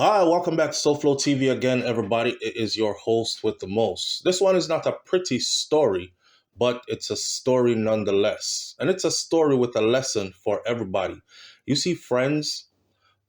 Hi, welcome back to SoFlo TV again, everybody. It is your host with the most. This one is not a pretty story, but it's a story nonetheless. And it's a story with a lesson for everybody. You see, friends,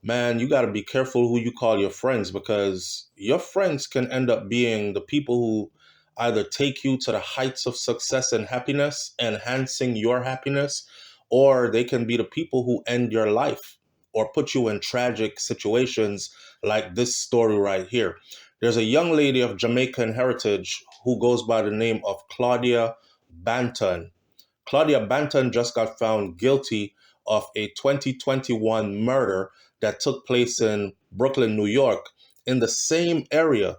man, you got to be careful who you call your friends because your friends can end up being the people who either take you to the heights of success and happiness, enhancing your happiness, or they can be the people who end your life or put you in tragic situations like this story right here. There's a young lady of Jamaican heritage who goes by the name of Claudia Banton. Claudia Banton just got found guilty of a 2021 murder that took place in Brooklyn, New York, in the same area,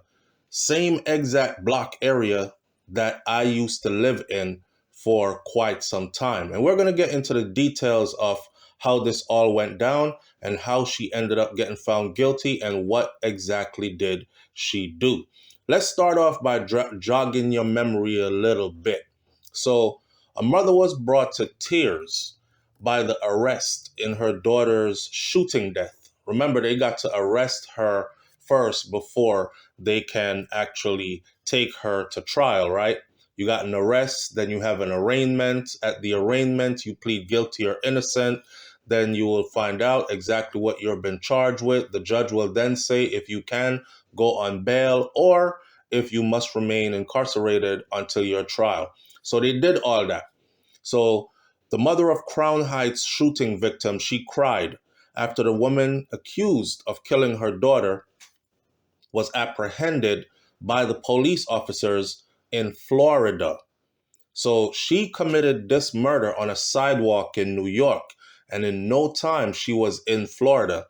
same exact block area that I used to live in for quite some time. And we're going to get into the details of how this all went down and how she ended up getting found guilty and what exactly did she do. Let's start off by jogging your memory a little bit. So, a mother was brought to tears by the arrest in her daughter's shooting death. Remember, they got to arrest her first before they can actually take her to trial, right? You got an arrest, then you have an arraignment. At the arraignment, you plead guilty or innocent. Then you will find out exactly what you've been charged with. The judge will then say if you can go on bail or if you must remain incarcerated until your trial. So they did all that. So the mother of Crown Heights shooting victim, she cried after the woman accused of killing her daughter was apprehended by the police officers in Florida. So she committed this murder on a sidewalk in New York, and in no time she was in Florida.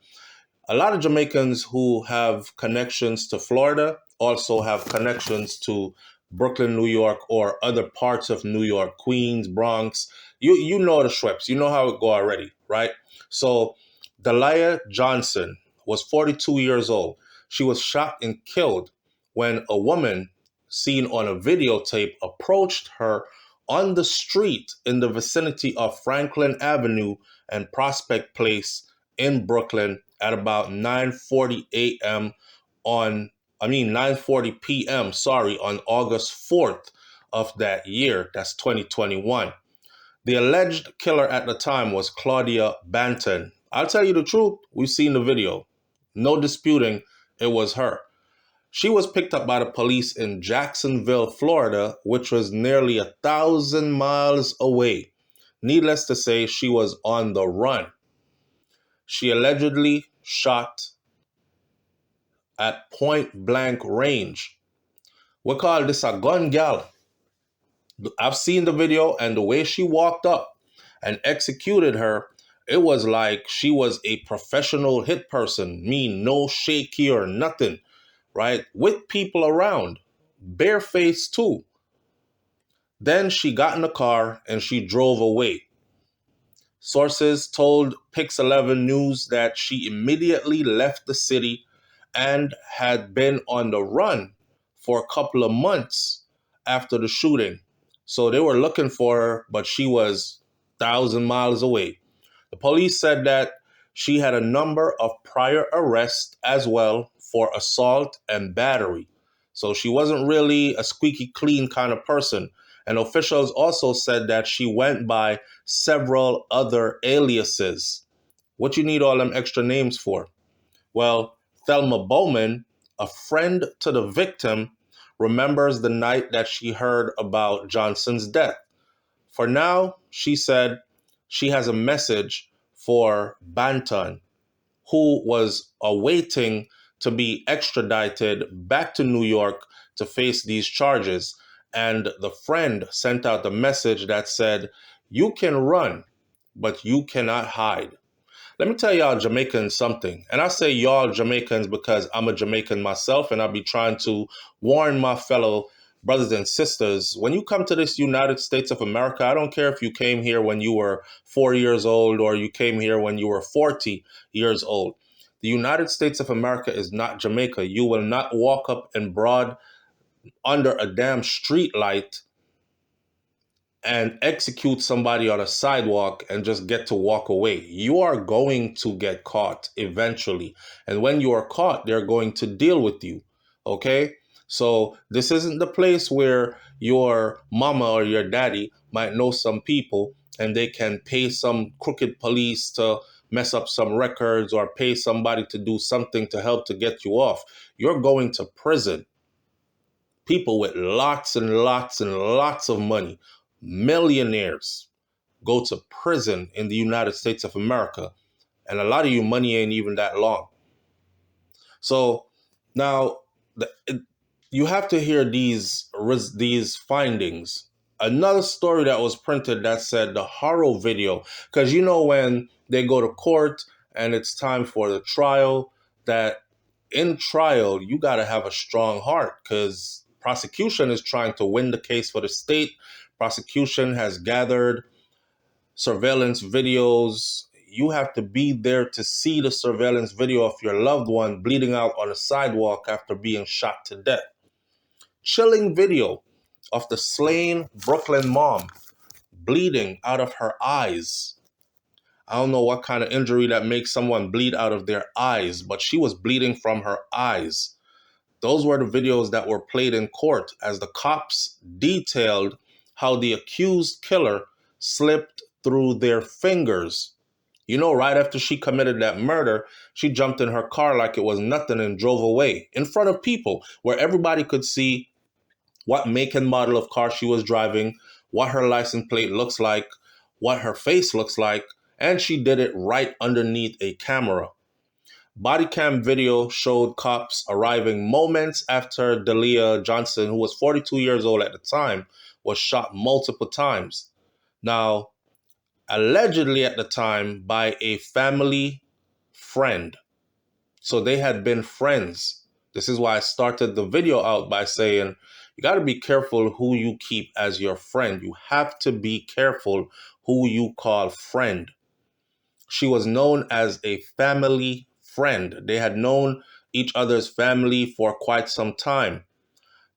A lot of Jamaicans who have connections to Florida also have connections to Brooklyn, New York, or other parts of New York, Queens, Bronx. You know the Schweppes. You know how it go already, right? So Delia Johnson was 42 years old. She was shot and killed when a woman seen on a videotape approached her on the street in the vicinity of Franklin Avenue and Prospect Place in Brooklyn at about 9:40 a.m. on 9:40 p.m. sorry, on August 4th of that year. That's 2021. The alleged killer at the time was Claudia Banton. I'll tell you the truth, we've seen the video. No disputing it was her. She was picked up by the police in Jacksonville, Florida, which was nearly 1,000 miles away. Needless to say, she was on the run. She allegedly shot at point blank range. We call this a gun gal. I've seen the video, and the way she walked up and executed her, it was like she was a professional hit person, mean no shaky or nothing, right? With people around, barefaced too. Then she got in the car and she drove away. Sources told Pix 11 News that she immediately left the city and had been on the run for a couple of months after the shooting. So they were looking for her, but she was 1,000 miles away. The police said that she had a number of prior arrests as well for assault and battery. So she wasn't really a squeaky clean kind of person. And officials also said that she went by several other aliases. What you need all them extra names for? Well, Thelma Bowman, a friend to the victim, remembers the night that she heard about Johnson's death. For now, she said she has a message for Banton, who was awaiting to be extradited back to New York to face these charges. And the friend sent out a message that said, "You can run, but you cannot hide." Let me tell y'all Jamaicans something. And I say y'all Jamaicans because I'm a Jamaican myself and I'll be trying to warn my fellow brothers and sisters. When you come to this United States of America, I don't care if you came here when you were 4 years old or you came here when you were 40 years old. The United States of America is not Jamaica. You will not walk up in broad under a damn street light and execute somebody on a sidewalk and just get to walk away. You are going to get caught eventually. And when you are caught, they're going to deal with you. Okay? So this isn't the place where your mama or your daddy might know some people and they can pay some crooked police to mess up some records or pay somebody to do something to help to get you off. You're going to prison. People with lots and lots and lots of money, millionaires, go to prison in the United States of America. And a lot of you money ain't even that long. So now you have to hear these findings. Another story that was printed that said the horror video, because you know when they go to court and it's time for the trial, that in trial you got to have a strong heart because prosecution is trying to win the case for the state. Prosecution has gathered surveillance videos. You have to be there to see the surveillance video of your loved one bleeding out on a sidewalk after being shot to death. Chilling video of the slain Brooklyn mom bleeding out of her eyes. I don't know what kind of injury that makes someone bleed out of their eyes, but she was bleeding from her eyes. Those were the videos that were played in court as the cops detailed how the accused killer slipped through their fingers. You know, right after she committed that murder, she jumped in her car like it was nothing and drove away in front of people where everybody could see what make and model of car she was driving, what her license plate looks like, what her face looks like, and she did it right underneath a camera. Body cam video showed cops arriving moments after Dalia Johnson, who was 42 years old at the time, was shot multiple times. Now, allegedly at the time by a family friend. So they had been friends. This is why I started the video out by saying, you got to be careful who you keep as your friend. You have to be careful who you call friend. She was known as a family friend. They had known each other's family for quite some time.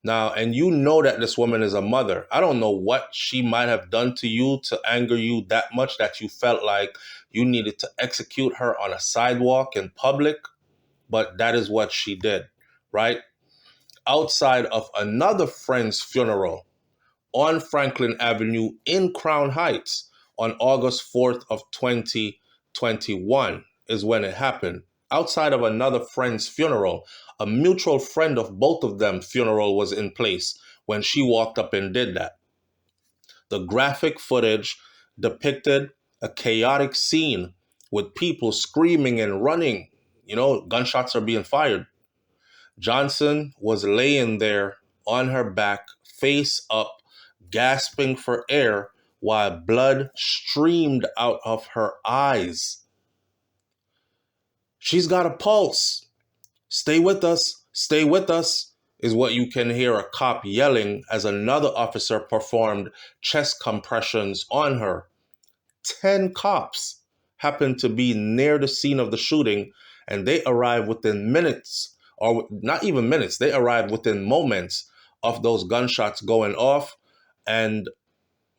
Now, and you know that this woman is a mother. I don't know what she might have done to you to anger you that much that you felt like you needed to execute her on a sidewalk in public, but that is what she did, right? Outside of another friend's funeral on Franklin Avenue in Crown Heights on August 4th of 2021 is when it happened. Outside of another friend's funeral, a mutual friend of both of them funeral was in place when she walked up and did that. The graphic footage depicted a chaotic scene with people screaming and running. You know, gunshots are being fired. Johnson was laying there on her back, face up, gasping for air while blood streamed out of her eyes. She's got a pulse. Stay with us, is what you can hear a cop yelling as another officer performed chest compressions on her. 10 cops happened to be near the scene of the shooting, and they arrived within minutes, or not even minutes, they arrived within moments of those gunshots going off, and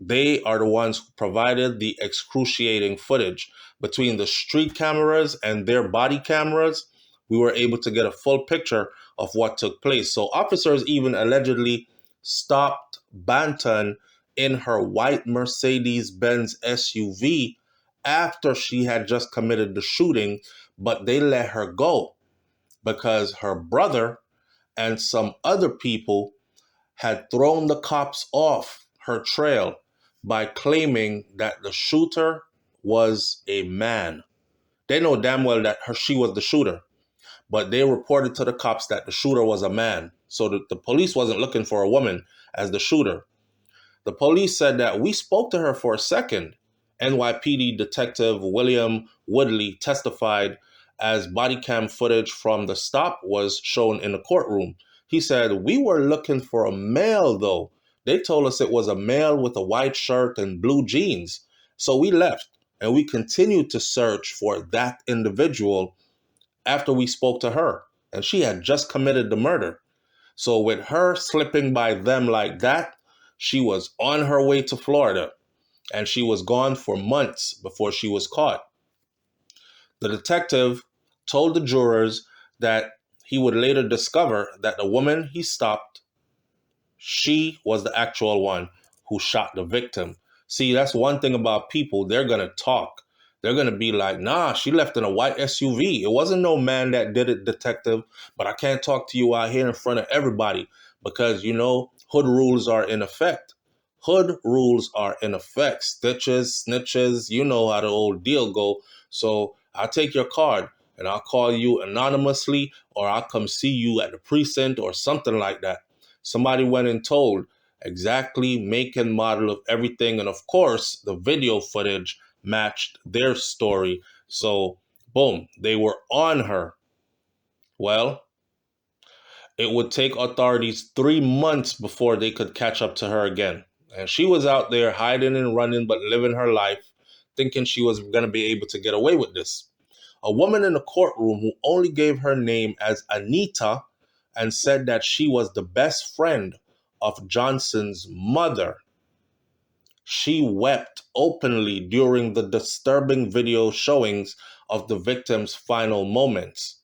they are the ones who provided the excruciating footage. Between the street cameras and their body cameras, we were able to get a full picture of what took place. So officers even allegedly stopped Banton in her white Mercedes-Benz SUV after she had just committed the shooting, but they let her go because her brother and some other people had thrown the cops off her trail by claiming that the shooter was a man. They know damn well that she was the shooter, but they reported to the cops that the shooter was a man. So the police wasn't looking for a woman as the shooter. The police said that we spoke to her for a second. NYPD Detective William Woodley testified as body cam footage from the stop was shown in the courtroom. He said, we were looking for a male though. They told us it was a male with a white shirt and blue jeans. So we left and we continued to search for that individual after we spoke to her. And she had just committed the murder. So with her slipping by them like that, She was on her way to Florida, and she was gone for months before she was caught. The detective told the jurors that he would later discover that the woman he stopped, she was the actual one who shot the victim. See, that's one thing about people. They're going to talk. They're going to be like, nah, she left in a white SUV. It wasn't no man that did it, detective, but I can't talk to you out here in front of everybody because, hood rules are in effect. Hood rules are in effect. Stitches, snitches, you know how the old deal go. So I'll take your card and I'll call you anonymously, or I'll come see you at the precinct or something like that. Somebody went and told exactly make and model of everything. And of course, the video footage matched their story. So, boom, they were on her. Well, it would take authorities 3 months before they could catch up to her again. And she was out there hiding and running, but living her life, thinking she was going to be able to get away with this. A woman in the courtroom who only gave her name as Anita and said that she was the best friend of Johnson's mother. She wept openly during the disturbing video showings of the victim's final moments.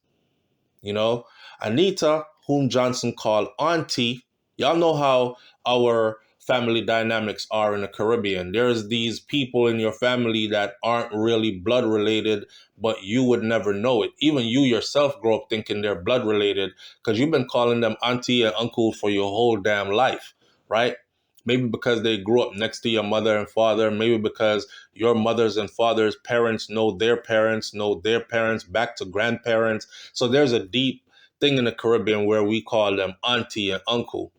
You know, Anita, whom Johnson called Auntie, y'all know how our family dynamics are in the Caribbean. There's these people in your family that aren't really blood related, but you would never know it. Even you yourself grow up thinking they're blood related because you've been calling them auntie and uncle for your whole damn life, right? Maybe because they grew up next to your mother and father. Maybe because your mother's and father's parents know their parents back to grandparents. So there's a deep thing in the Caribbean where we call them auntie and uncle.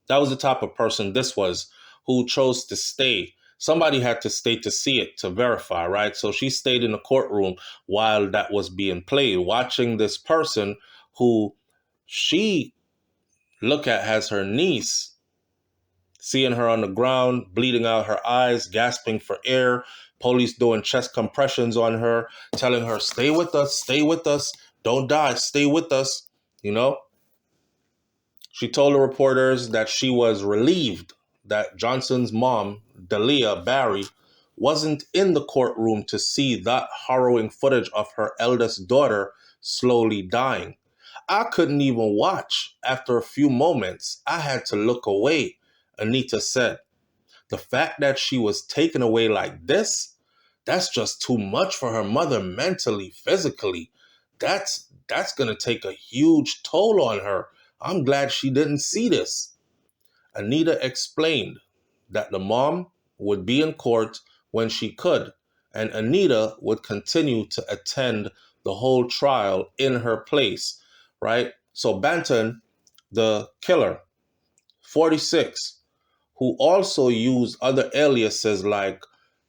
That was the type of person this was, who chose to stay. Somebody had to stay to see it, to verify, right? So she stayed in the courtroom while that was being played, watching this person who she look at as her niece, seeing her on the ground, bleeding out her eyes, gasping for air, police doing chest compressions on her, telling her, stay with us, don't die, stay with us, you know? She told the reporters that she was relieved that Johnson's mom, Dalia Barry, wasn't in the courtroom to see that harrowing footage of her eldest daughter slowly dying. I couldn't even watch. After a few moments, I had to look away, Anita said. The fact that she was taken away like this, that's just too much for her mother mentally, physically. That's going to take a huge toll on her. I'm glad she didn't see this. Anita explained that the mom would be in court when she could, and Anita would continue to attend the whole trial in her place, right? So Banton, the killer, 46, who also used other aliases like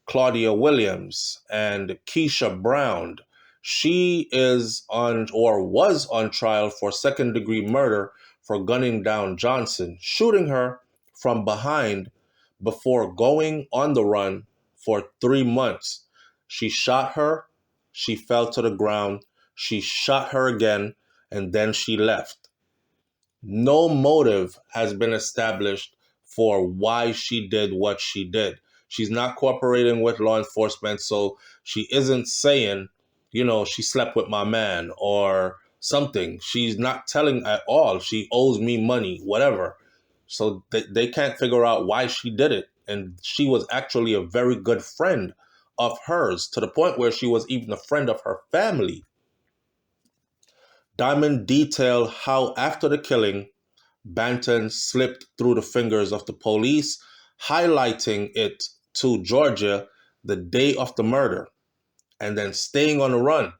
Claudia Williams and Keisha Brown. She is on, or was on trial for second-degree murder for gunning down Johnson, shooting her from behind before going on the run for 3 months. She shot her, she fell to the ground, she shot her again, and then she left. No motive has been established for why she did what she did. She's not cooperating with law enforcement, so she isn't saying, she slept with my man or something. She's not telling at all. She owes me money, whatever. So they can't figure out why she did it. And she was actually a very good friend of hers, to the point where she was even a friend of her family. Diamond detailed how after the killing, Banton slipped through the fingers of the police, highlighting it to Georgia the day of the murder, and then staying on the run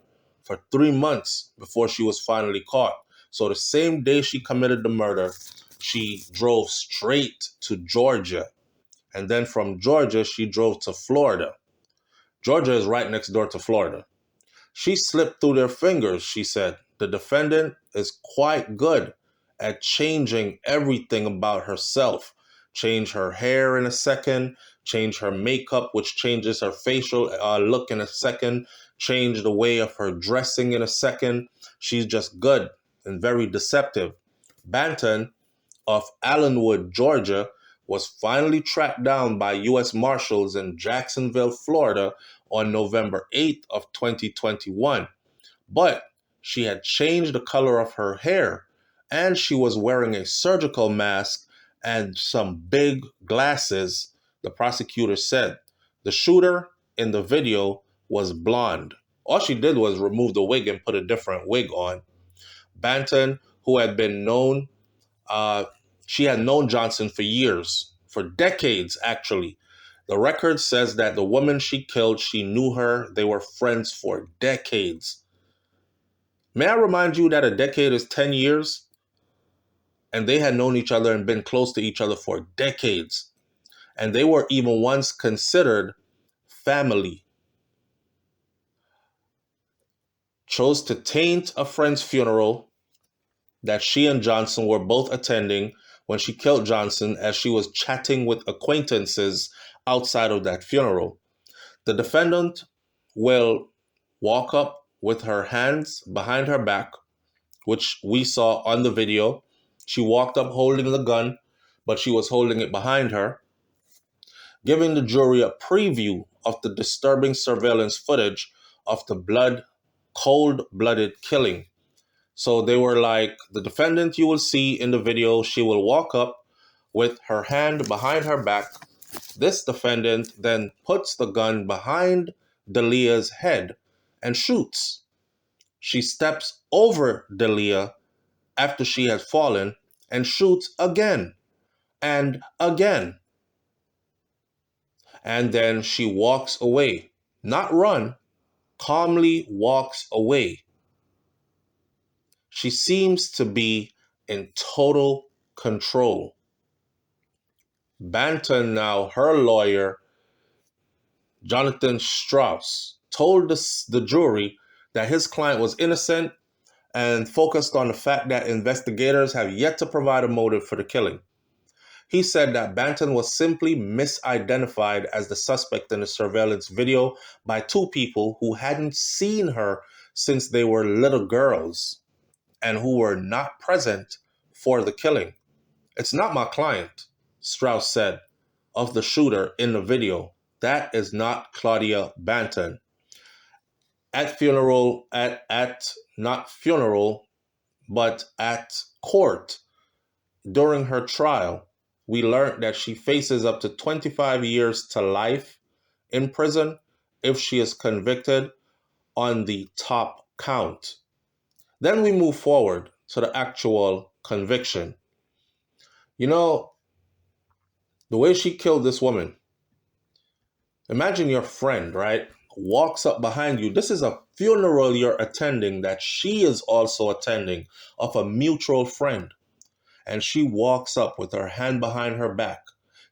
for 3 months before she was finally caught. So the same day she committed the murder, she drove straight to Georgia. And then from Georgia, she drove to Florida. Georgia is right next door to Florida. She slipped through their fingers, she said. The defendant is quite good at changing everything about herself. Change her hair in a second, change her makeup, which changes her facial look in a second, change the way of her dressing in a second. She's just good and very deceptive. Banton of Allenwood, Georgia, was finally tracked down by U.S. Marshals in Jacksonville, Florida on November 8th of 2021. But she had changed the color of her hair, and she was wearing a surgical mask and some big glasses, the prosecutor said. The shooter in the video was blonde. All she did was remove the wig and put a different wig on. Banton, who had been known, uh, she had known Johnson for years, for decades, actually. The record says that the woman she killed, she knew her. They were friends for decades. May I remind you that a decade is 10 years? And they had known each other and been close to each other for decades. And they were even once considered family. Chose to taint a friend's funeral that she and Johnson were both attending when she killed Johnson as she was chatting with acquaintances outside of that funeral. The defendant will walk up with her hands behind her back, which we saw on the video. She walked up holding the gun, but she was holding it behind her, giving the jury a preview of the disturbing surveillance footage of the cold-blooded killing. So they were like, the defendant you will see in the video, she will walk up with her hand behind her back. This defendant then puts the gun behind Dalia's head and shoots. She steps over Dalia after she has fallen and shoots again and again. And then she walks away, not run, calmly walks away. She seems to be in total control. Banton, now her lawyer, Jonathan Strauss, told the jury that his client was innocent and focused on the fact that investigators have yet to provide a motive for the killing. He said that Banton was simply misidentified as the suspect in the surveillance video by two people who hadn't seen her since they were little girls and who were not present for the killing. It's not my client, Strauss said of the shooter in the video. That is not Claudia Banton. At not funeral, but at court during her trial, we learned that she faces up to 25 years to life in prison if she is convicted on the top count. Then we move forward to the actual conviction. You know, the way she killed this woman, imagine your friend, right, walks up behind you. This is a funeral you're attending that she is also attending of a mutual friend. And she walks up with her hand behind her back,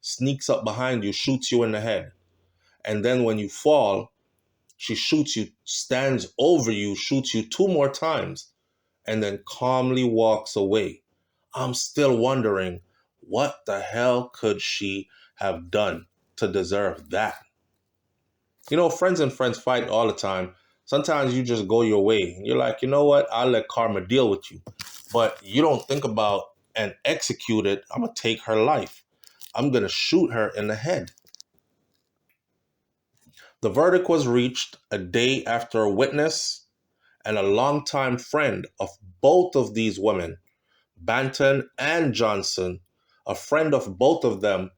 sneaks up behind you, shoots you in the head. And then when you fall, she shoots you, stands over you, shoots you 2 more times, and then calmly walks away. I'm still wondering, what the hell could she have done to deserve that? You know, friends and friends fight all the time. Sometimes you just go your way. You're like, you know what? I'll let karma deal with you. But you don't think about and execute it. I'm going to take her life. I'm going to shoot her in the head. The verdict was reached a day after a witness and a longtime friend of both of these women, Banton and Johnson, a friend of both of them,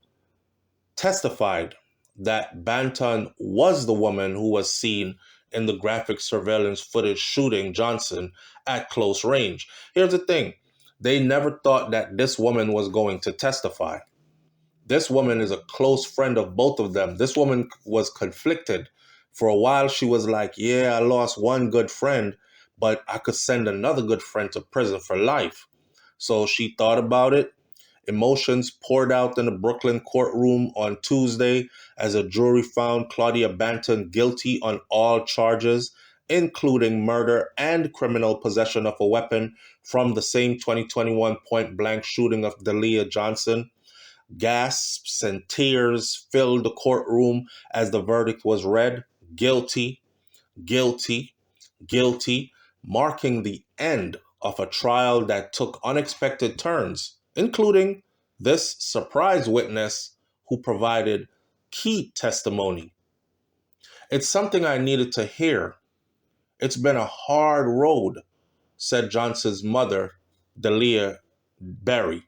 testified that Banton was the woman who was seen in the graphic surveillance footage shooting Johnson at close range. Here's the thing. They never thought that this woman was going to testify. This woman is a close friend of both of them. This woman was conflicted. For a while, she was like, yeah, I lost one good friend, but I could send another good friend to prison for life. So she thought about it. Emotions poured out in the Brooklyn courtroom on Tuesday as a jury found Claudia Banton guilty on all charges, including murder and criminal possession of a weapon from the same 2021 point-blank shooting of Dalia Johnson. Gasps and tears filled the courtroom as the verdict was read. Guilty, guilty, guilty, marking the end of a trial that took unexpected turns, including This surprise witness who provided key testimony. It's something I needed to hear. It's been a hard road, said Johnson's mother, Delia Berry.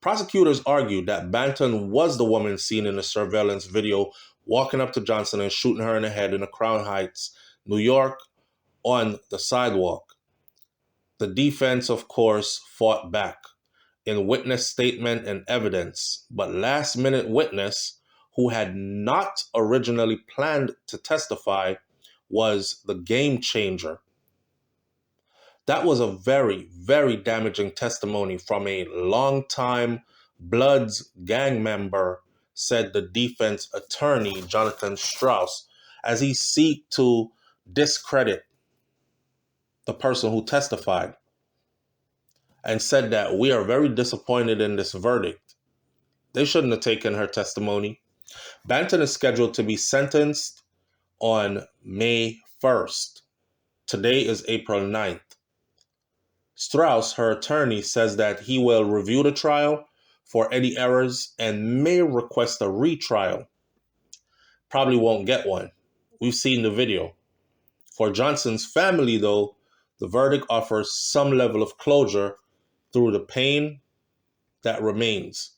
Prosecutors argued that Banton was the woman seen in the surveillance video walking up to Johnson and shooting her in the head in Crown Heights, New York, on the sidewalk. The defense, of course, fought back in witness statement and evidence, but last-minute witness, who had not originally planned to testify, was the game changer. That was a very, very damaging testimony from a longtime Bloods gang member, said the defense attorney, Jonathan Strauss, as he sought to discredit the person who testified, and said that we are very disappointed in this verdict. They shouldn't have taken her testimony. Banton is scheduled to be sentenced on May 1st. Today is April 9th. Strauss, her attorney, says that he will review the trial for any errors and may request a retrial. Probably won't get one. We've seen the video. For Johnson's family, though, the verdict offers some level of closure through the pain that remains.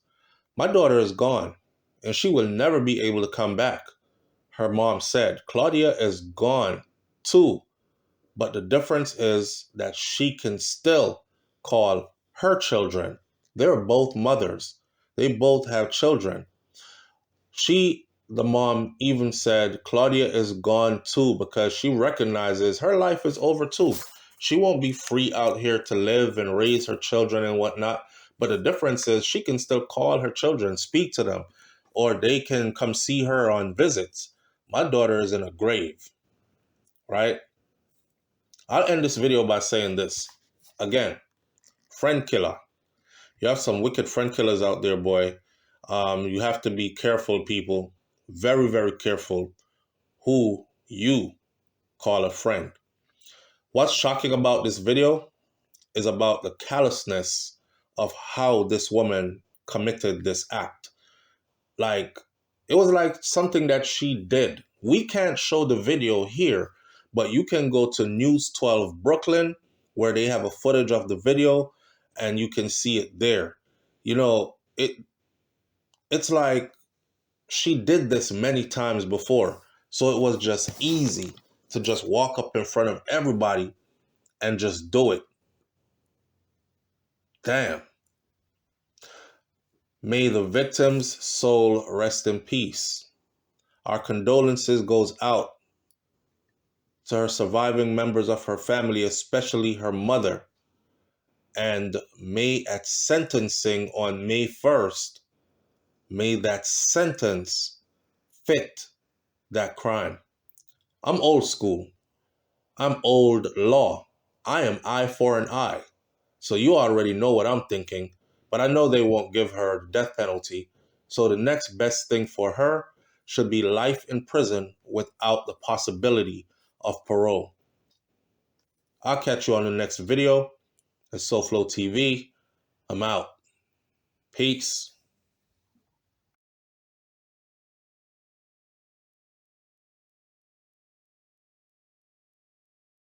My daughter is gone, and she will never be able to come back, her mom said. Claudia is gone, too. But the difference is that she can still call her children. They're both mothers. They both have children. The mom even said Claudia is gone too because she recognizes her life is over too. She won't be free out here to live and raise her children and whatnot. But the difference is she can still call her children, speak to them, or they can come see her on visits. My daughter is in a grave, right? I'll end this video by saying this. Again, friend killer. You have some wicked friend killers out there, boy. You have to be careful, people. Very, very careful who you call a friend. What's shocking about this video is about the callousness of how this woman committed this act. Like, it was like something that she did. We can't show the video here, but you can go to News 12 Brooklyn, where they have a footage of the video, and you can see it there. You know, it's like she did this many times before. So it was just easy to just walk up in front of everybody and just do it. Damn. May the victim's soul rest in peace. Our condolences goes out to her surviving members of her family, especially her mother. And may at sentencing on May 1st, may that sentence fit that crime. I'm old school. I'm old law. I am eye for an eye. So you already know what I'm thinking, but I know they won't give her the death penalty. So the next best thing for her should be life in prison without the possibility of parole. I'll catch you on the next video. It's SoFlo TV. I'm out. Peace.